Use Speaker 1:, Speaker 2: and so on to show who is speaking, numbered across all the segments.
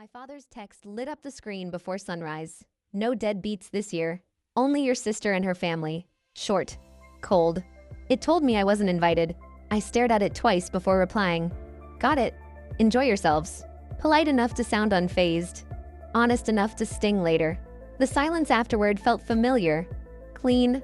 Speaker 1: My father's text lit up the screen before sunrise. No deadbeats this year. Only your sister and her family. Short. Cold. It told me I wasn't invited. I stared at it twice before replying. Got it. Enjoy yourselves. Polite enough to sound unfazed. Honest enough to sting later. The silence afterward felt familiar. Clean.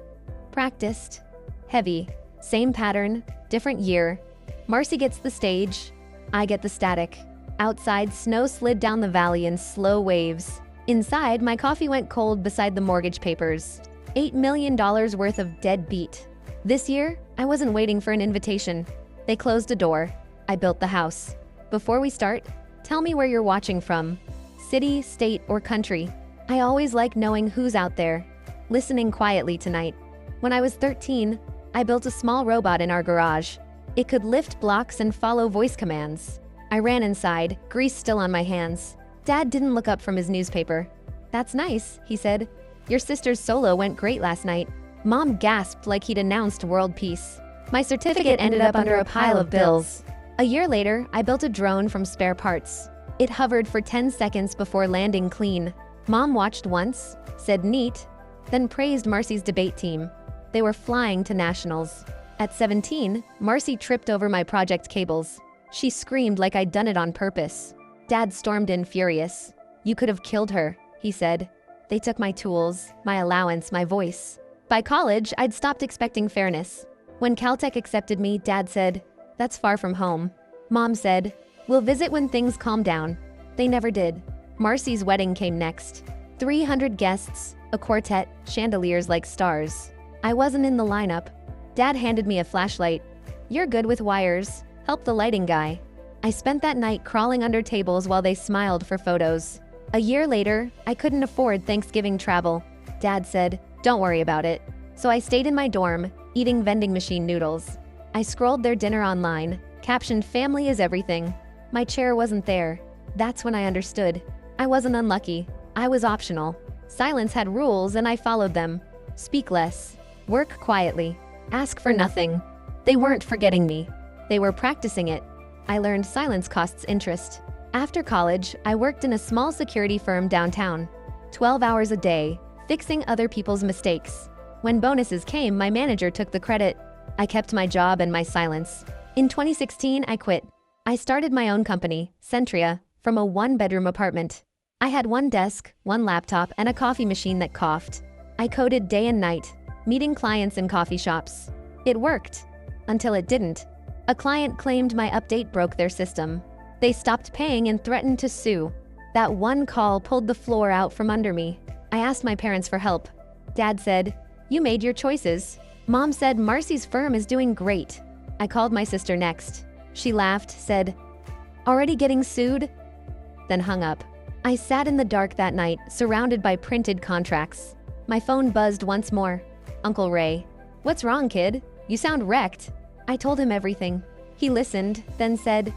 Speaker 1: Practiced. Heavy. Same pattern. Different year. Marcy gets the stage. I get the static. Outside, snow slid down the valley in slow waves. Inside, my coffee went cold beside the mortgage papers. $8 million worth of Deadbeat. This year, I wasn't waiting for an invitation. They closed a door. I built the house. Before we start, tell me where you're watching from. City, state, or country. I always like knowing who's out there. Listening quietly tonight. When I was 13, I built a small robot in our garage. It could lift blocks and follow voice commands. I ran inside, grease still on my hands. Dad didn't look up from his newspaper. That's nice, he said. Your sister's solo went great last night. Mom gasped like he'd announced world peace. My certificate ended up under a pile of bills. A year later, I built a drone from spare parts. It hovered for 10 seconds before landing clean. Mom watched once, said neat, then praised Marcy's debate team. They were flying to nationals. At 17, Marcy tripped over my project cables. She screamed like I'd done it on purpose. Dad stormed in furious. You could have killed her, he said. They took my tools, my allowance, my voice. By college, I'd stopped expecting fairness. When Caltech accepted me, Dad said, that's far from home. Mom said, we'll visit when things calm down. They never did. Marcy's wedding came next. 300 guests, a quartet, chandeliers like stars. I wasn't in the lineup. Dad handed me a flashlight. You're good with wires. Help the lighting guy. I spent that night crawling under tables while they smiled for photos. A year later, I couldn't afford Thanksgiving travel. Dad said, don't worry about it. So I stayed in my dorm, eating vending machine noodles. I scrolled their dinner online, captioned family is everything. My chair wasn't there. That's when I understood. I wasn't unlucky. I was optional. Silence had rules and I followed them. Speak less. Work quietly. Ask for nothing. They weren't forgetting me. They were practicing it. I learned silence costs interest. After college, I worked in a small security firm downtown. 12 hours a day, fixing other people's mistakes. When bonuses came, my manager took the credit. I kept my job and my silence. In 2016, I quit. I started my own company, Centria, from a one-bedroom apartment. I had one desk, one laptop, and a coffee machine that coughed. I coded day and night, meeting clients in coffee shops. It worked. Until it didn't. A client claimed my update broke their system. They stopped paying and threatened to sue. That one call pulled the floor out from under me. I asked my parents for help. Dad said, you made your choices. Mom said Marcy's firm is doing great. I called my sister next. She laughed, said, already getting sued? Then hung up. I sat in the dark that night, surrounded by printed contracts. My phone buzzed once more. Uncle Ray. What's wrong, kid? You sound wrecked. I told him everything. He listened, then said,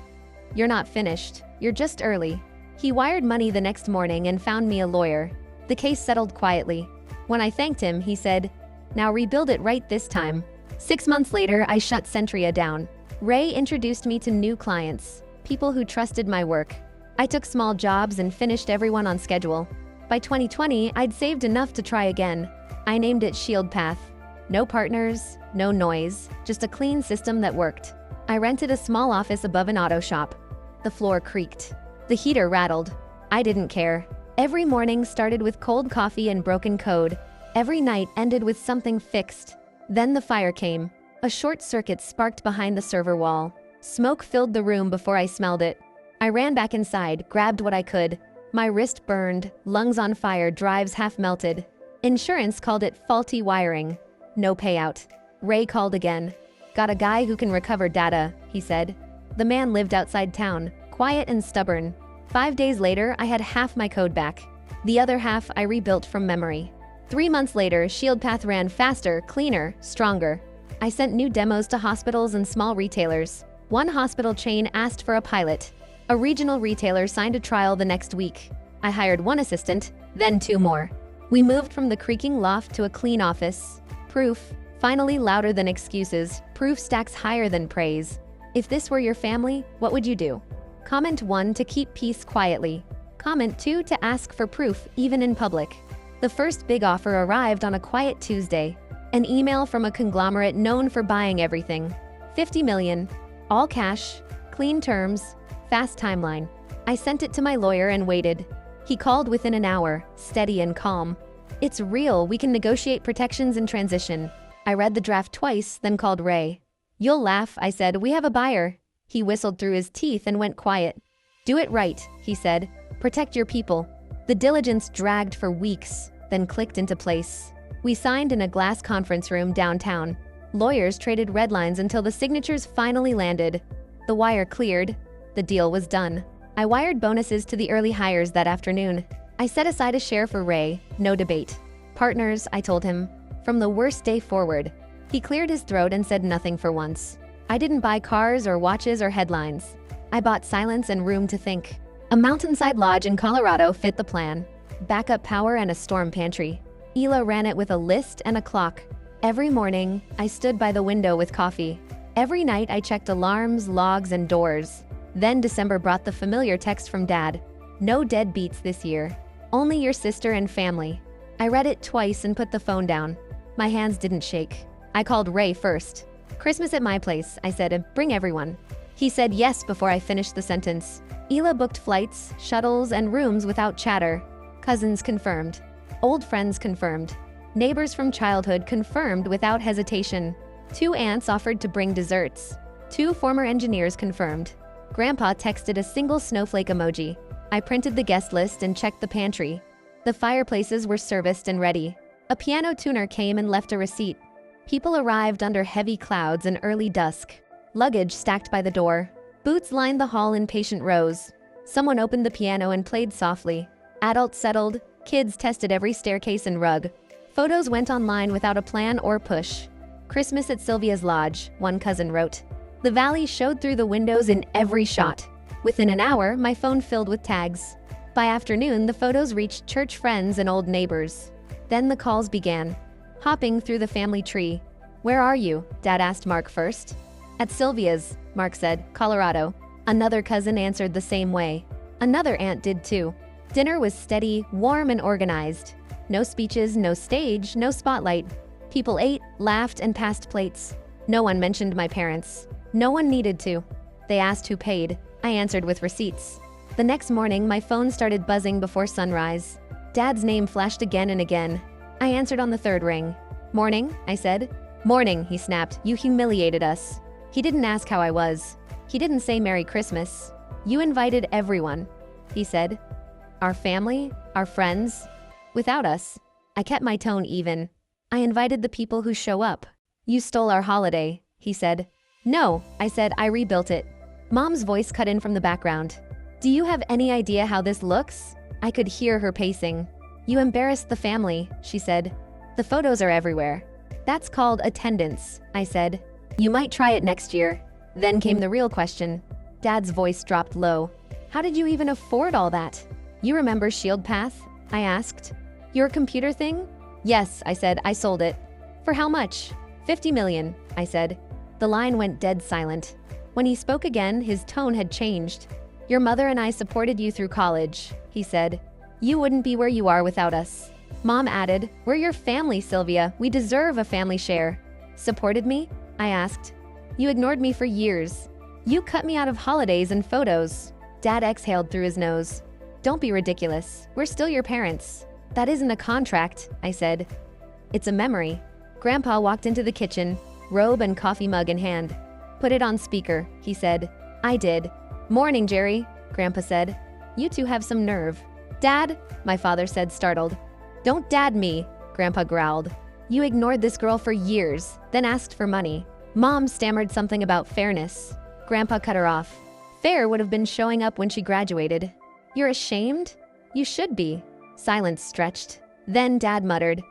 Speaker 1: you're not finished. You're just early. He wired money the next morning and found me a lawyer. The case settled quietly. When I thanked him, he said, now rebuild it right this time. 6 months later, I shut Centria down. Ray introduced me to new clients, people who trusted my work. I took small jobs and finished everyone on schedule. By 2020, I'd saved enough to try again. I named it Shield Path. No partners, no noise, just a clean system that worked. I rented a small office above an auto shop. The floor creaked. The heater rattled. I didn't care. Every morning started with cold coffee and broken code. Every night ended with something fixed. Then the fire came. A short circuit sparked behind the server wall. Smoke filled the room before I smelled it. I ran back inside, grabbed what I could. My wrist burned, lungs on fire, drives half melted. Insurance called it faulty wiring. No payout. Ray called again. Got a guy who can recover data, he said. The man lived outside town, quiet and stubborn. 5 days later, I had half my code back. The other half I rebuilt from memory. 3 months later, ShieldPath ran faster, cleaner, stronger. I sent new demos to hospitals and small retailers. One hospital chain asked for a pilot. A regional retailer signed a trial the next week. I hired one assistant, then 2 more. We moved from the creaking loft to a clean office. Proof, finally louder than excuses, proof stacks higher than praise. If this were your family, what would you do? Comment 1 to keep peace quietly. Comment 2 to ask for proof, even in public. The first big offer arrived on a quiet Tuesday. An email from a conglomerate known for buying everything. 50 million. All cash. Clean terms. Fast timeline. I sent it to my lawyer and waited. He called within an hour, steady and calm. It's real, we can negotiate protections in transition. I read the draft twice, then called Ray. You'll laugh, I said, we have a buyer. He whistled through his teeth and went quiet. Do it right, he said. Protect your people. The diligence dragged for weeks, then clicked into place. We signed in a glass conference room downtown. Lawyers traded red lines until the signatures finally landed. The wire cleared. The deal was done. I wired bonuses to the early hires that afternoon. I set aside a share for Ray, no debate. Partners, I told him, from the worst day forward. He cleared his throat and said nothing for once. I didn't buy cars or watches or headlines. I bought silence and room to think. A mountainside lodge in Colorado fit the plan. Backup power and a storm pantry. Hila ran it with a list and a clock. Every morning, I stood by the window with coffee. Every night, I checked alarms, logs, and doors. Then December brought the familiar text from Dad. No deadbeats this year. Only your sister and family. I read it twice and put the phone down. My hands didn't shake. I called Ray first. Christmas at my place, I said, bring everyone. He said yes before I finished the sentence. Hila booked flights, shuttles, and rooms without chatter. Cousins confirmed. Old friends confirmed. Neighbors from childhood confirmed without hesitation. 2 aunts offered to bring desserts. 2 former engineers confirmed. Grandpa texted a single snowflake emoji. I printed the guest list and checked the pantry. The fireplaces were serviced and ready. A piano tuner came and left a receipt. People arrived under heavy clouds and early dusk. Luggage stacked by the door. Boots lined the hall in patient rows. Someone opened the piano and played softly. Adults settled. Kids tested every staircase and rug. Photos went online without a plan or push. Christmas at Sylvia's lodge, one cousin wrote. The valley showed through the windows in every shot. Within an hour, my phone filled with tags. By afternoon, the photos reached church friends and old neighbors. Then the calls began. Hopping through the family tree. Where are you? Dad asked Mark first. At Sylvia's, Mark said, Colorado. Another cousin answered the same way. Another aunt did too. Dinner was steady, warm, and organized. No speeches, no stage, no spotlight. People ate, laughed, and passed plates. No one mentioned my parents. No one needed to. They asked who paid. I answered with receipts. The next morning, my phone started buzzing before sunrise. Dad's name flashed again and again. I answered on the 3rd ring. Morning, I said. Morning, he snapped. You humiliated us. He didn't ask how I was. He didn't say Merry Christmas. You invited everyone, he said. Our family, our friends, without us. I kept my tone even. I invited the people who show up. You stole our holiday, he said. No, I said, I rebuilt it. Mom's voice cut in from the background. Do you have any idea how this looks? I could hear her pacing. You embarrassed the family, she said. The photos are everywhere. That's called attendance, I said. You might try it next year. Then came the real question. Dad's voice dropped low. How did you even afford all that? You remember Shield Path? I asked. Your computer thing? Yes, I said, I sold it. For how much? 50 million, I said. The line went dead silent. When he spoke again, his tone had changed. Your mother and I supported you through college, he said. You wouldn't be where you are without us. Mom added, we're your family, Sylvia. We deserve a family share. Supported me? I asked. You ignored me for years. You cut me out of holidays and photos. Dad exhaled through his nose. Don't be ridiculous. We're still your parents. That isn't a contract, I said. It's a memory. Grandpa walked into the kitchen, robe and coffee mug in hand. Put it on speaker, he said. I did. Morning, Jerry, Grandpa said. You two have some nerve. Dad, my father said, startled. Don't dad me, Grandpa growled. You ignored this girl for years, then asked for money. Mom stammered something about fairness. Grandpa cut her off. Fair would have been showing up when she graduated. You're ashamed? You should be. Silence stretched. Then Dad muttered,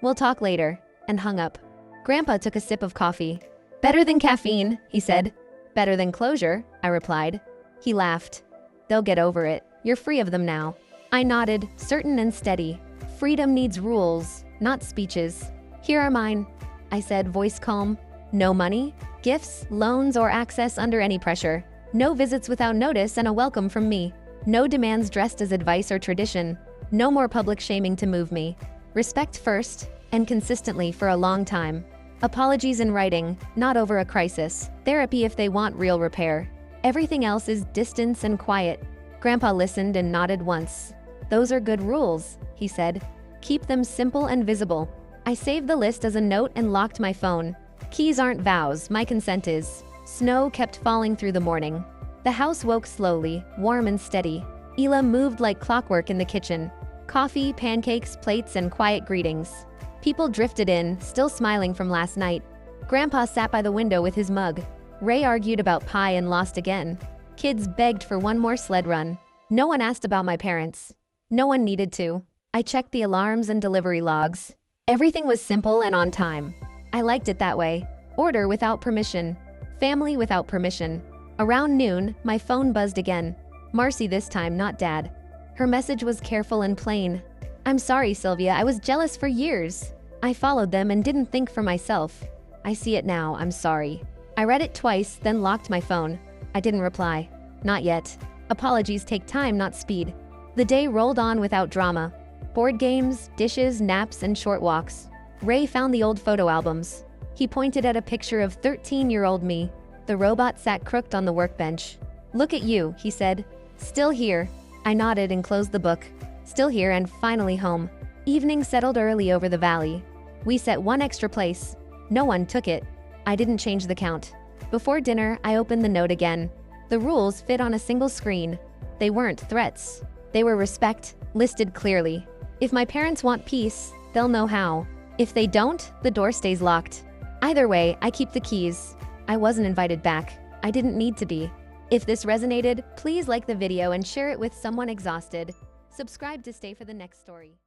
Speaker 1: we'll talk later, and hung up. Grandpa took a sip of coffee. Better than caffeine, he said. Better than closure, I replied. He laughed. They'll get over it. You're free of them now. I nodded, certain and steady. Freedom needs rules, not speeches. Here are mine, I said, voice calm. No money, gifts, loans, or access under any pressure. No visits without notice and a welcome from me. No demands dressed as advice or tradition. No more public shaming to move me. Respect first, and consistently for a long time. Apologies in writing, not over a crisis. Therapy if they want real repair. Everything else is distance and quiet. Grandpa listened and nodded once. Those are good rules, he said. Keep them simple and visible. I saved the list as a note and locked my phone. Keys aren't vows, my consent is. Snow kept falling through the morning. The house woke slowly, warm and steady. Ela moved like clockwork in the kitchen. Coffee, pancakes, plates, and quiet greetings. People drifted in, still smiling from last night. Grandpa sat by the window with his mug. Ray argued about pie and lost again. Kids begged for one more sled run. No one asked about my parents. No one needed to. I checked the alarms and delivery logs. Everything was simple and on time. I liked it that way. Order without permission. Family without permission. Around noon, my phone buzzed again. Marcy this time, not Dad. Her message was careful and plain. I'm sorry, Sylvia, I was jealous for years. I followed them and didn't think for myself. I see it now, I'm sorry. I read it twice, then locked my phone. I didn't reply. Not yet. Apologies take time, not speed. The day rolled on without drama. Board games, dishes, naps, and short walks. Ray found the old photo albums. He pointed at a picture of 13-year-old me. The robot sat crooked on the workbench. Look at you, he said. Still here. I nodded and closed the book. Still here and finally home. Evening settled early over the valley. We set one extra place. No one took it. I didn't change the count. Before dinner, I opened the note again. The rules fit on a single screen. They weren't threats. They were respect, listed clearly. If my parents want peace, they'll know how. If they don't, the door stays locked. Either way, I keep the keys. I wasn't invited back. I didn't need to be. If this resonated, please like the video and share it with someone exhausted. Subscribe to stay for the next story.